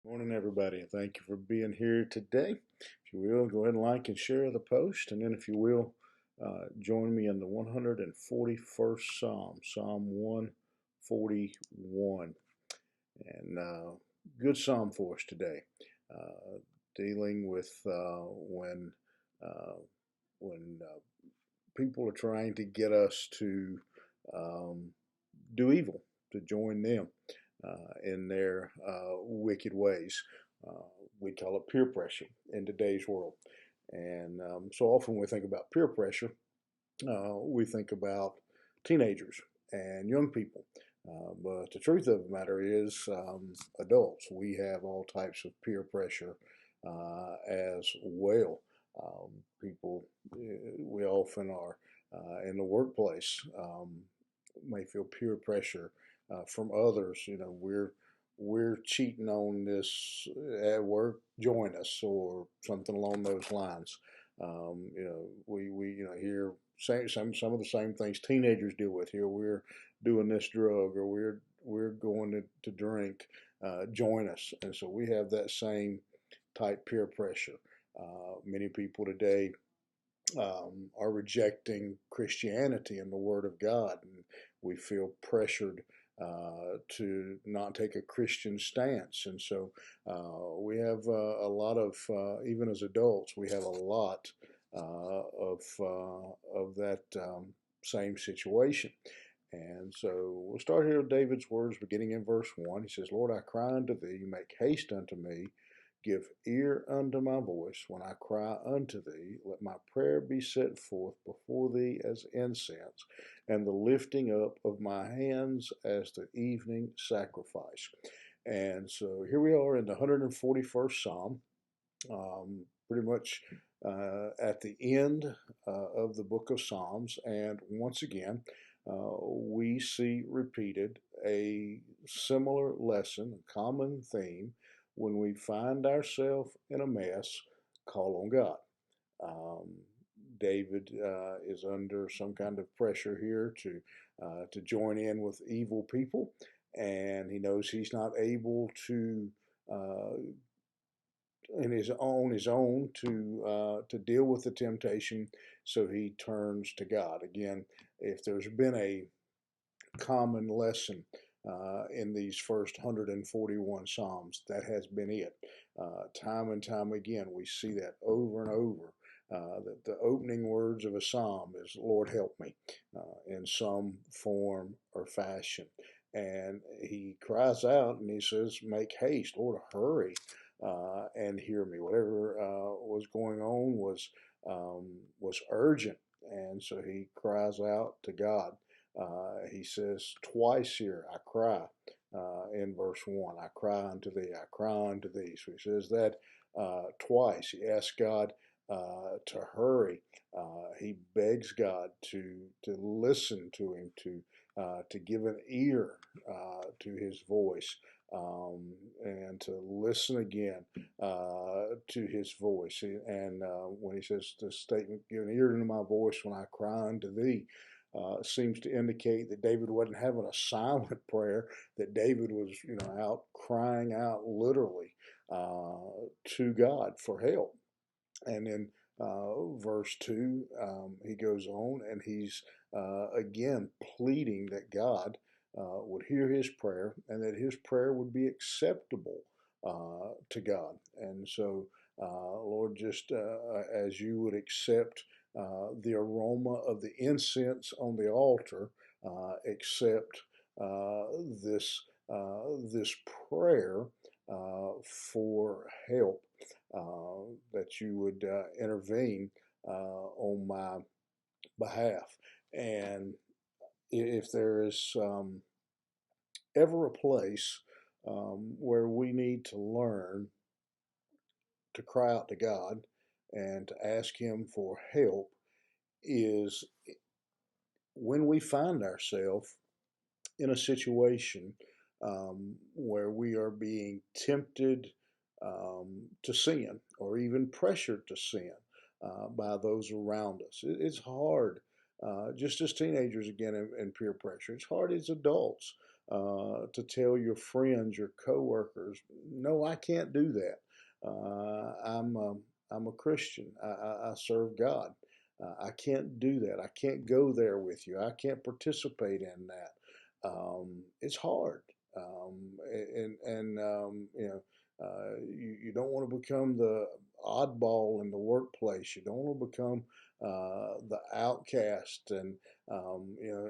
Morning, everybody, and thank you for being here today. If you will, go ahead and like and share the post, and then if you will, join me in the 141st Psalm, Psalm 141, and good psalm for us today, dealing with uh, when people are trying to get us to um, do evil, to join them in their wicked ways. Uh, we call it peer pressure in today's world. And so often when we think about peer pressure, we think about teenagers and young people. But the truth of the matter is, adults, we have all types of peer pressure as well. People, we often are in the workplace, may feel peer pressure from others. We're cheating on this at work. Join us, or something along those lines. We hear some of the same things teenagers deal with here. We're doing this drug, or we're going to drink. Join us, and so we have that same type peer pressure. Many people today are rejecting Christianity and the Word of God, and we feel pressured to not take a Christian stance. And so we have a lot of, even as adults, we have a lot of that same situation. And so we'll start here with David's words beginning in verse 1. He says, Lord, I cry unto thee, make haste unto me. Give ear unto my voice when I cry unto thee. Let my prayer be set forth before thee as incense, and the lifting up of my hands as the evening sacrifice. And so here we are in the 141st Psalm, pretty much at the end of the book of Psalms. And once again, we see repeated a similar lesson, a common theme. When we find ourselves in a mess, call on God. Um, David is under some kind of pressure here to join in with evil people, and he knows he's not able to uh, his own to deal with the temptation, so he turns to God. Again, if there's been a common lesson in these first 141 Psalms, that has been it. Time and time again, we see that over and over. That the opening words of a psalm is "Lord, help me," in some form or fashion, and he cries out and he says, "Make haste, Lord, hurry." And hear me. Whatever was going on was urgent, and so he cries out to God. He says twice here, "I cry." In verse 1, "I cry unto thee, I cry unto thee." So he says that twice. He asks God to hurry. He begs God to listen to him, to give an ear to his voice, and to listen again to his voice. And when he says the statement, "Give an ear to my voice when I cry unto thee," seems to indicate that David wasn't having a silent prayer, that David was, out crying out literally to God for help. And in verse 2, he goes on and he's again pleading that God would hear his prayer and that his prayer would be acceptable to God. And so, Lord, just as you would accept the aroma of the incense on the altar, accept uh, this this prayer for help, that you would intervene on my behalf. And if there is ever a place where we need to learn to cry out to God and to ask Him for help, is when we find ourselves in a situation where we are being tempted to sin, or even pressured to sin by those around us. It's hard, just as teenagers, again, and peer pressure. It's hard as adults to tell your friends, your coworkers, no, I can't do that. I'm a Christian. I serve God. I can't do that. I can't go there with you. I can't participate in that. It's hard, you don't want to become the oddball in the workplace. You don't want to become the outcast, and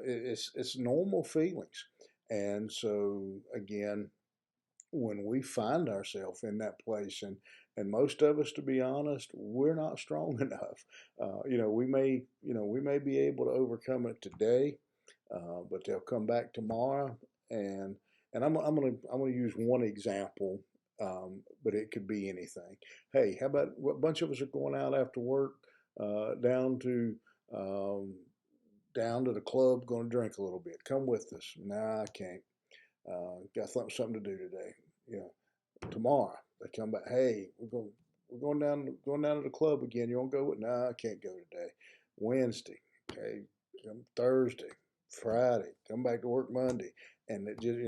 it's normal feelings. And so again, when we find ourselves in that place, and most of us, to be honest, we're not strong enough. We may be able to overcome it today, but they'll come back tomorrow. And I'm gonna use one example, but it could be anything. Hey, how about a bunch of us are going out after work, uh, down to um, down to the club, going to drink a little bit. Come with us. Nah, I can't. Got something to do today. You know, tomorrow they come back. Hey, we're going down to the club again. You want to go with? Nah, I can't go today. Wednesday. Okay, come Thursday, Friday. Come back to work Monday, and it just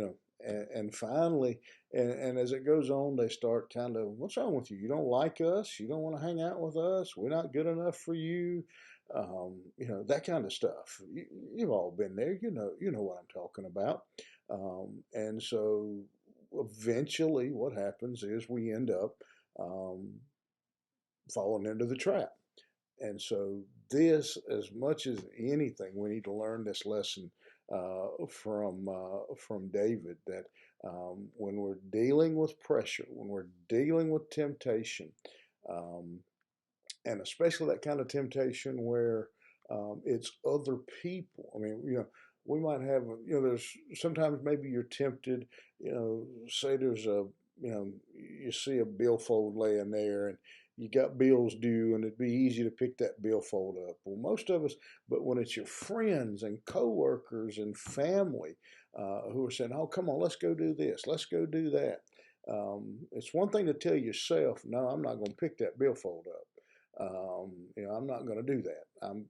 and finally, and as it goes on, they start kind of, what's wrong with you? You don't like us? You don't want to hang out with us? We're not good enough for you? That kind of stuff. You've all been there. You know what I'm talking about. And so eventually, what happens is we end up um, falling into the trap. And so, this, as much as anything, we need to learn this lesson from David, that when we're dealing with pressure, when we're dealing with temptation, um, and especially that kind of temptation where it's other people. I mean, we might have, there's sometimes maybe you're tempted, say there's you see a billfold laying there, and you got bills due, and it'd be easy to pick that billfold up. Well, most of us, but when it's your friends and coworkers and family who are saying, "Oh, come on, let's go do this, let's go do that." It's one thing to tell yourself, "No, I'm not going to pick that billfold up. I'm not going to do that. I'm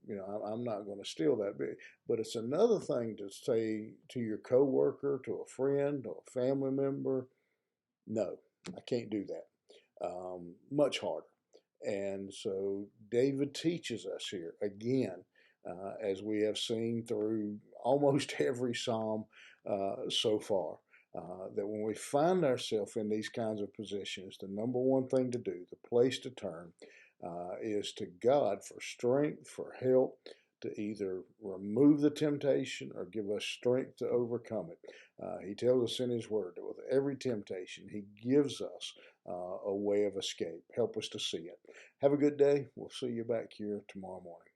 not going to steal that." But it's another thing to say to your coworker, to a friend, to a family member, "No, I can't do that." Much harder. And so David teaches us here again, as we have seen through almost every psalm so far, that when we find ourselves in these kinds of positions, the number one thing to do, the place to turn, is to God for strength, for help, to either remove the temptation or give us strength to overcome it. He tells us in His Word that with every temptation, He gives us a way of escape. Help us to see it. Have a good day. We'll see you back here tomorrow morning.